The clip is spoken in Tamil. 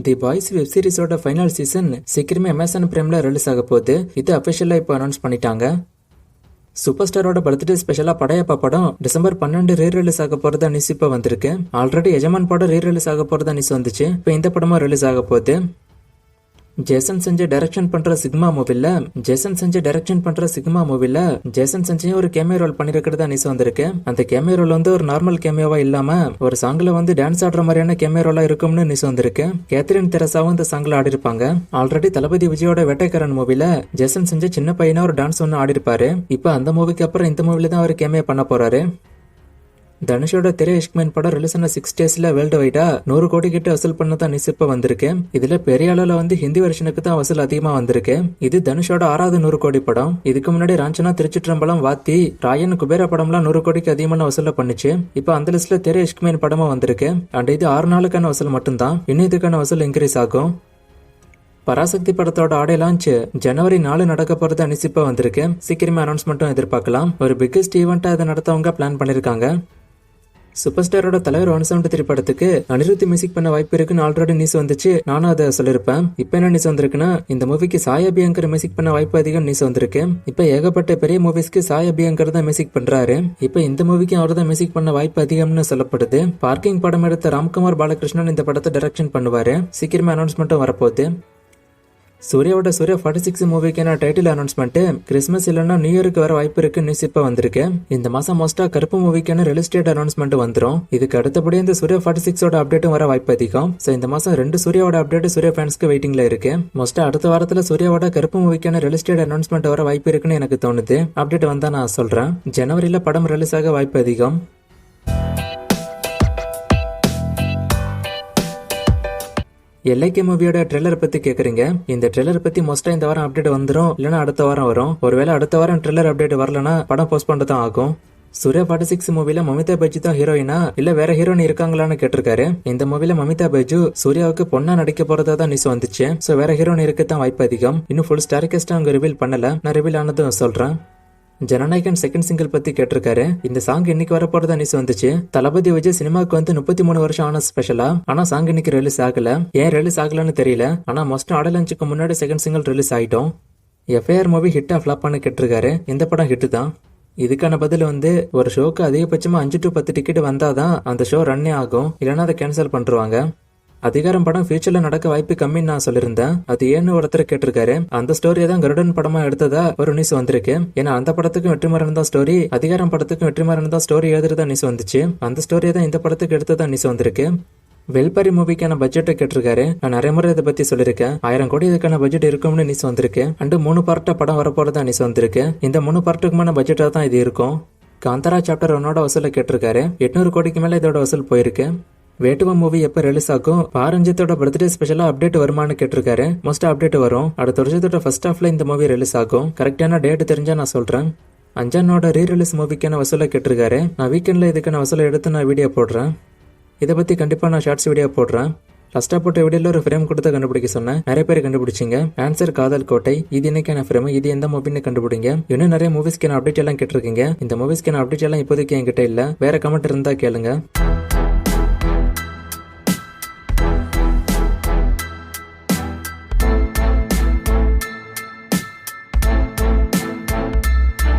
தி பாய்ஸ் வெப் சீரிஸோட ஃபைனல் சீசன் சீக்கிரமே அமேசான் பிரைம்ல ரிலீஸ் ஆக போகுது. இது அஃபிஷியலா இப்போ அனௌன்ஸ் பண்ணிட்டாங்க. சூப்பர் ஸ்டாரோட பர்த்டே ஸ்பெஷலா படையப்பா படம் டிசம்பர் 12 ரீ ரிலீஸ் ஆக போறதா நியூஸ் இப்போ வந்திருக்கு. ஆல்ரெடி எஜமான் படம் ரீ ரிலீஸ் ஆக போறதா நியூஸ் வந்துச்சு. இப்போ இந்த படமும் ரிலீஸ் ஆக போகுது. ஜேசன் சஞ்சய் டைரக்ஷன் பண்ற சிக்மா மூவில ஜேசன் சஞ்சய் ஒரு கேமியோ ரோல் பண்ணிருக்கிறதா நியூஸ் வந்திருக்கு. அந்த கேமியோ ரோல் வந்து ஒரு நார்மல் கேமியோவா இல்லாம ஒரு சாங்ல வந்து டான்ஸ் ஆடுற மாதிரியான கேமியோ ரோலா இருக்கும்னு நியூஸ் வந்திருக்கு. கேத்ரின் தெரசாவும் இந்த சாங்ல ஆடி இருப்பாங்க. ஆல்ரெடி தளபதி விஜயோட வேட்டைக்காரன் மூவில ஜேசன் சஞ்சய் சின்ன பையனா ஒரு டான்ஸ் ஒன்னு ஆடி இருப்பாரு. இப்ப அந்த மூவிக்கு அப்புறம் இந்த மூவில தான் அவர் கேமியோ பண்ண போறாரு. தனுஷோட திரை இஷ்க்மேன் படம் ரிலீஸ் ஆன 6 டேஸ்ல வேர்ல்டு வைடா 100 கோடி கிட்ட வசூல் பண்ணதான் நியூஸ் இப்ப வந்திருக்கு. இதுல பெரிய அளவுல வந்து ஹிந்தி வெர்ஷனுக்கு தான் வசூல் அதிகமா வந்திருக்கு. இது தனுஷோட 6வது 100 கோடி படம். இதுக்கு முன்னாடி ராஞ்சனா, திருச்சிற்றம்பலம், வாத்தி, ராயன், குபேரா படம்லாம் 100 கோடிக்கு அதிகமான வசூல பண்ணுச்சு. இப்ப அந்த லிஸ்ட்ல திரை இஷ்க்மேன் படமும் வந்திருக்கு. அண்ட் இது 6 நாளுக்கான வசூல் மட்டும்தான். இன்னும் இதுக்கான வசூல் இன்க்ரீஸ் ஆகும். பராசக்தி படத்தோட ஆடியோ லான்ச் ஜனவரி 4 நடக்க போறது அனிசிப்பா வந்திருக்கு. சீக்கிரமே அனௌன்ஸ்மெண்ட்டும் எதிர்பார்க்கலாம். ஒரு பிக்கஸ்ட் ஈவெண்டா அதை நடத்தவங்க பிளான் பண்ணிருக்காங்க. சூப்பர் ஸ்டாரோட தலைவர் 173 படத்துக்கு அனிருத் மியூசிக் பண்ண வாய்ப்பு இருக்குன்னு ஆல்ரெடி நியூஸ் வந்துச்சு. நானும் அதை சொல்லிருப்பேன். இப்ப என்ன நியூஸ் வந்திருக்குன்னா, இந்த மூவிக்கு சாய் அபியங்கர் மியூசிக் பண்ண வாய்ப்பு அதிகம் நியூஸ் வந்திருக்கு. இப்ப ஏகப்பட்ட பெரிய மூவிஸ்க்கு சாய் அபியங்கர் தான் மியூசிக் பண்றாரு. இப்ப இந்த மூவிக்கு அவர் தான் மியூசிக் பண்ண வாய்ப்பு அதிகம்னு சொல்லப்படுது. பார்க்கிங் படம் எடுத்த ராம்குமார் பாலகிருஷ்ணன் இந்த படத்தை டைரக்ஷன் பண்ணுவாரு. சீக்கிரமே அனௌன்ஸ்மெண்ட்டும் வரப்போகுது. சூர்யாவோட சூர்யா 46 மூவிக்கான டைட்டில் அனௌன்ஸ்மெண்ட் கிறிஸ்மஸ் இல்லைன்னா நியூ இயருக்கு வர வாய்ப்பு இருக்கு நியூஸ் இப்ப வந்திருக்கு. இந்த மாசம் மோஸ்டா கருப்பு மூவிக்கான ரிலீஸ் டேட் அனௌன்ஸ்மெண்ட் வந்துரும். இதுக்கு அடுத்தபடி இந்த சூர்யா 46ஓட அப்டேட்டும் வர வாய்ப்பு அதிகம். சோ இந்த மாசம் 2 சூர்யாவோட அப்டேட் சூர்யா ஃபேன்ஸ்க்கு வெயிட்டிங்ல இருக்கு. மோஸ்டா அடுத்த வாரத்துல சூர்யாவோட கருப்பு மூவிக்கான ரிலீஸ் டேட் அனௌன்ஸ்மெண்ட் வர வாய்ப்பு இருக்குன்னு எனக்கு தோணுது. அப்டேட் வந்தா நான் சொல்றேன். ஜனவரியில படம் ரிலீஸ் ஆக வாய்ப்பு அதிகம். எல்ஐகே மூவியோட ட்ரெய்லர் பத்தி கேக்குறீங்க. இந்த ட்ரெய்லர் பத்தி மோஸ்டா இந்த வாரம் அப்டேட் வந்துரும், இல்லனா அடுத்த வாரம் வரும். ஒருவேளை அடுத்த வாரம் ட்ரெய்லர் அப்டேட் வரலனா படம் போஸ்ட் பண்ணதான் ஆகும். சூர்யா 46 மூவில மமிதா பைஜு தான் ஹீரோயினா இல்ல வேற ஹீரோயின் இருக்காங்களான்னு கேட்டிருக்காரு. இந்த மூவில மமிதா பைஜு சூர்யாவுக்கு பொண்ணா நடிக்க போறதா தான் நியூஸ் வந்துச்சு. சோ வேற ஹீரோயின் இருக்கத்தான் வாய்ப்பு அதிகம். இன்னும் ஃபுல் ஸ்டார் காஸ்ட் அவங்க ரிவீல் பண்ணல. நான் ரிவீல் ஆனதும் சொல்றேன். ஜனநாயகன் செகண்ட் சிங்கிள் பத்தி கேட்டிருக்காரு. இந்த சாங் இன்னைக்கு வரப்போறதா நியூஸ் வந்துச்சு. தளபதி விஜய் சினிமாவுக்கு வந்து 33 வருஷம் ஆன ஸ்பெஷலா. ஆனா சாங் இன்னைக்கு ரிலீஸ் ஆகல. ஏன் ரிலீஸ் ஆகலன்னு தெரியல. ஆனா மோஸ்ட் ஆடியோ லான்ச்சுக்கு முன்னாடி செகண்ட் சிங்கிள் ரிலீஸ் ஆயிட்டோம். எஃப்ஐஆர் மூவி ஹிட்டா ஃபிளாப்பான்னு கேட்டிருக்காரு. இந்த படம் ஹிட் தான். இதுக்கான பதில் வந்து ஒரு ஷோக்கு அதிகபட்சமா 5 to 10 டிக்கெட் வந்தாதான் அந்த ஷோ ரன்னே ஆகும். இல்லைன்னா அதை கேன்சல் பண்றாங்க. அதிகாரம் படம் ஃபியூச்சர்ல நடக்க வாய்ப்பு கம்மின்னு நான் சொல்லியிருந்தேன். அது ஏன்னு ஒருத்தர் கேட்டிருக்காரு. அந்த ஸ்டோரியை தான் கருடன் படமா எடுத்ததா ஒரு நியூஸ் வந்திருக்கு. ஏன்னா அந்த படத்துக்கும் வெற்றிமாறன் தான் ஸ்டோரி, அதிகாரம் படத்துக்கும் வெற்றிமாறன் தான் ஸ்டோரி எழுதுறதா நியூஸ் வந்துச்சு. அந்த ஸ்டோரியை தான் இந்த படத்துக்கு எடுத்ததா நியூஸ் வந்திருக்கு. வெல்பரி மூவிக்கான பட்ஜெட்டை கேட்டிருக்காரு. நான் நிறைய முறை இதை பத்தி சொல்லிருக்கேன். 1000 கோடி இதுக்கான பட்ஜெட் இருக்கும்னு நியூஸ் வந்திருக்கு. அண்ட் 3 பார்ட்டா படம் வரப்போறதா நியூஸ் வந்திருக்கு. இந்த 3 பார்ட்டுக்குமான பட்ஜெட்டா தான் இது இருக்கும். காந்தாரா சாப்டர் 1ஓட வசூல கேட்டிருக்காரு. 800 கோடிக்கு மேல இதோட வசூல் போயிருக்கு. வேட்டுவா மூவி எப்ப ரிலீஸ் ஆகும், பாரஞ்சித்தோட பர்த்டே ஸ்பெஷலா அப்டேட் வருமானு கேட்டிருக்காரு. மோஸ்டா அப்டேட் வரும். அடுத்த வருஷத்தோட ஃபர்ஸ்ட் ஹாஃப்ல இந்த மூவி ரிலீஸ் ஆகும். கரெக்டான டேட் தெரிஞ்சா நான் சொல்றேன். அஞ்சானோட ரீ ரிலீஸ் மூவிக்கான வசூலை கேட்டிருக்காரு. நான் வீக்கெண்ட்ல இதுக்கான வசூலை எடுத்து நான் வீடியோ போடுறேன். இதை பத்தி கண்டிப்பா நான் ஷார்ட்ஸ் வீடியோ போடுறேன். லாஸ்டா போட்ட வீடியோல ஒரு ஃப்ரேம் கொடுத்து கண்டுபிடிக்க சொன்னேன். நிறைய பேர் கண்டுபிடிச்சிங்க. ஆன்சர் காதல் கோட்டை. இது இன்னைக்கான ஃப்ரேம். இது எந்த மூவின்னு கண்டுபிடிங்க. இன்னும் நிறைய மூவிஸ்க்கான அப்டேட் எல்லாம் கேட்டிருக்கீங்க. இந்த மூவிஸ்க்கான அப்டேட் எல்லாம் இப்போதைக்கு என்கிட்ட இல்ல. வேற கமெண்ட் இருந்தா கேளுங்க.